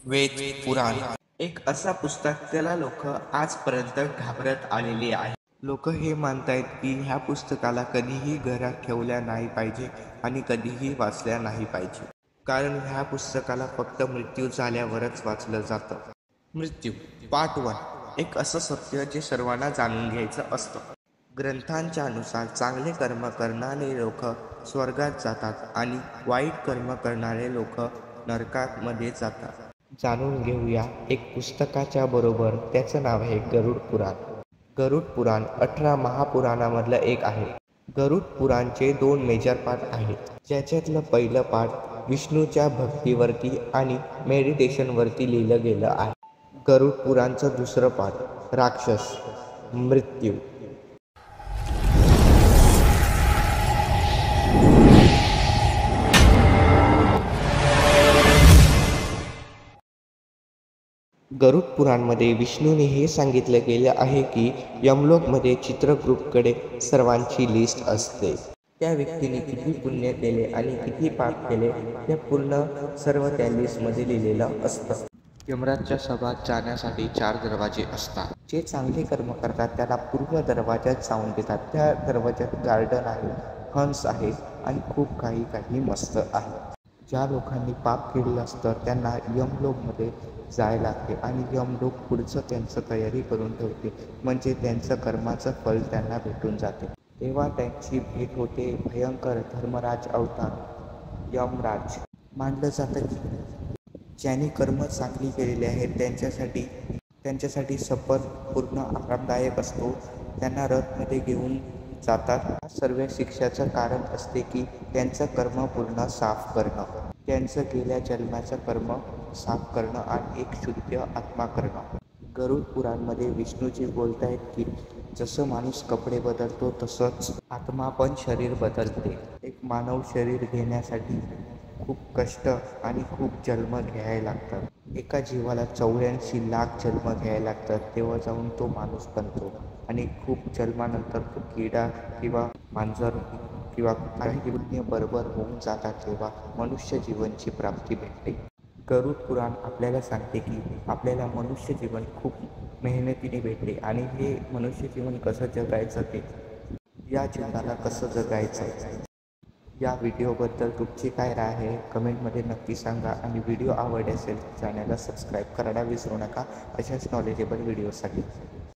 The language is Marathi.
वेद पुराण एक असा पुस्तक त्याला लोक आजपर्यंत घाबरत आलेली आहे. लोक हे मानतायत की ह्या पुस्तकाला कधीही घरात ठेवल्या नाही पाहिजे आणि कधीही वाचल्या नाही पाहिजे, कारण ह्या पुस्तकाला फक्त मृत्यू झाल्यावरच वाचलं जातं. मृत्यू पार्ट 1. एक असं सत्य जे सर्वांना जाणून घ्यायचं असतं. ग्रंथांच्या अनुसार चांगले कर्म करणारे लोक स्वर्गात जातात आणि वाईट कर्म करणारे लोक नरकात मध्ये जातात. जाणून घेऊया एक पुस्तकाच्या बरोबर. त्याचं नाव आहे गरुड पुराण. गरुड पुराण 18 महापुराणामधलं एक आहे. गरुड पुराणचे 2 मेजर पार्ट आहेत, ज्याच्यातलं पहिलं पार्ट विष्णूच्या भक्तीवरती आणि मेडिटेशनवरती लिहिलं गेलं आहे. गरुड पुराणचं दुसरं पार्ट राक्षस मृत्यू. गरुड पुराणमध्ये विष्णूने हे सांगितलं गेलं आहे की यमलोकमध्ये चित्रगुप्तकडे सर्वांची लिस्ट असते. त्या व्यक्तीने किती पुण्य केले आणि किती पाप केले ते पूर्ण सर्व त्या लिस्टमध्ये लिहिलेलं असतं. यमराजच्या सभात जाण्यासाठी 4 दरवाजे असतात. जे चांगले कर्म करतात त्याला पूर्व दरवाज्यात जाऊन देतात. त्या दरवाज्यात गार्डन आहे, हंस आहे आणि खूप काही मस्त आहे. ज्या लोकांनी पाप केलेलं असतं त्यांना यमलोकमध्ये जायला लागते आणि यमलोक पुढचं त्यांचं तयारी करून ठेवते, म्हणजे त्यांचं कर्माचं फळ त्यांना भेटून जाते. तेव्हा त्यांची भेट होते भयंकर धर्मराज अवतार यमराज. मानलं जातं की ज्यांनी कर्म चांगली केलेली आहेत त्यांच्यासाठी सफर पूर्ण आरामदायक असतो. त्यांना रथमध्ये घेऊन जातात. या सर्व शिक्षाचं कारण असते की त्यांचं कर्म पूर्ण साफ करणं, त्यांचं गेल्या जन्माचं कर्म साफ करणं आणि एक शुद्ध आत्मा करणं. गरुड पुराणमध्ये विष्णूजी बोलतायत की जसं माणूस कपडे बदलतो तसंच आत्मा पण शरीर बदलते. एक मानव शरीर घेण्यासाठी खूप कष्ट आणि खूप जन्म घ्यायला लागतात. एका जीवाला 84 लाख जन्म घ्यायला लागतात, तेव्हा जाऊन तो माणूस बनतो आणि खूप जन्मानंतर तो किडा किंवा मांजर किंवा काही पुण्य बरोबर होऊन जातात तेव्हा मनुष्य जीवनची प्राप्ती भेटते. गरुड पुराण आपल्याला सांगते की आपल्याला मनुष्य जीवन खूप मेहनतीने भेटले आणि हे मनुष्य जीवन कसं जगायचं ते, या जीवनाला कसं जगायचं. या व्हिडिओबद्दल तुमची काय राय आहे कमेंटमध्ये नक्की सांगा आणि व्हिडिओ आवडले असेल तर चॅनलला सबस्क्राईब करायला विसरू नका अशाच नॉलेजेबल व्हिडिओसाठी.